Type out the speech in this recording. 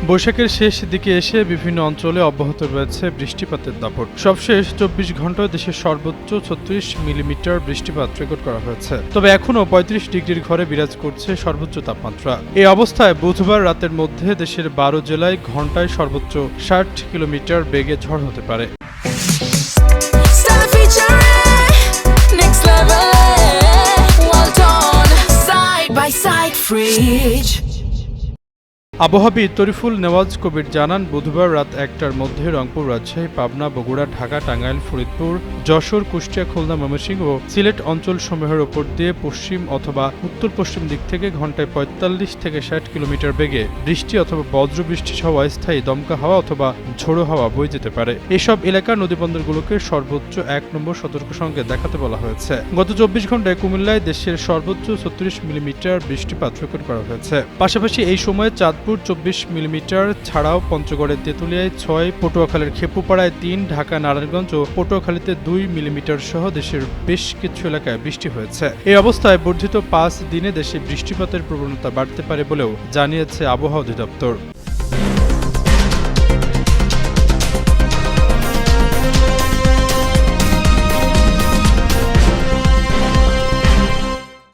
বৈশাখের শেষ দিকে এসে বিভিন্ন অঞ্চলে অব্যাহত রয়েছে বৃষ্টিপাতের দাপট। সবশেষ ২৪ ঘন্টায় দেশের সর্বোচ্চ ৩৬ মিলিমিটার বৃষ্টিপাত রেকর্ড করা হয়েছে। তবে এখনও ৩৫ ডিগ্রির ঘরে বিরাজ করছে সর্বোচ্চ তাপমাত্রা। এই অবস্থায় বুধবার রাতের মধ্যে দেশের ১২ জেলায় ঘন্টায় সর্বোচ্চ ৬০ কিলোমিটার বেগে ঝড় হতে পারে। আবহাওয়াবিদ তরিফুল নেওয়াজ কবির জানান, বুধবার রাত ১টার মধ্যে রংপুর, রাজশাহী, পাবনা, বগুড়া, ঢাকা, টাঙ্গাইল, ফরিদপুর, যশোর, কুষ্টিয়া, খুলনা, ময়মনসিংহ ও সিলেট অঞ্চলসমূহের ওপর দিয়ে পশ্চিম অথবা উত্তর পশ্চিম দিক থেকে ঘন্টায় ৪৫ থেকে ৬০ কিলোমিটার বেগে বৃষ্টি অথবা বজ্রবৃষ্টি সহ অস্থায়ী দমকা হাওয়া অথবা ঝোড়ো হাওয়া বয়ে যেতে পারে। এসব এলাকার নদীবন্দরগুলোকে সর্বোচ্চ ১ নম্বর সতর্ক সংকেত দেখাতে বলা হয়েছে। গত ২৪ ঘন্টায় কুমিল্লায় দেশের সর্বোচ্চ ৩৬ মিলিমিটার বৃষ্টিপাত রেকর্ড করা হয়েছে। পাশাপাশি এই সময়ে চাঁদপুর ২৪ মিলিমিটার ছাড়াও পঞ্চগড়ের তেঁতুলিয়ায় ৬, পটুয়াখালীর খেপুপাড়ায় ৩, ঢাকা, নারায়ণগঞ্জ ও পটুয়াখালীতে ২ মিলিমিটার সহ দেশের বেশ কিছু এলাকায় বৃষ্টি হয়েছে। এই অবস্থায় বর্ধিত ৫ দিনে দেশে বৃষ্টিপাতের প্রবণতা বাড়তে পারে বলেও জানিয়েছে আবহাওয়া অধিদপ্তর।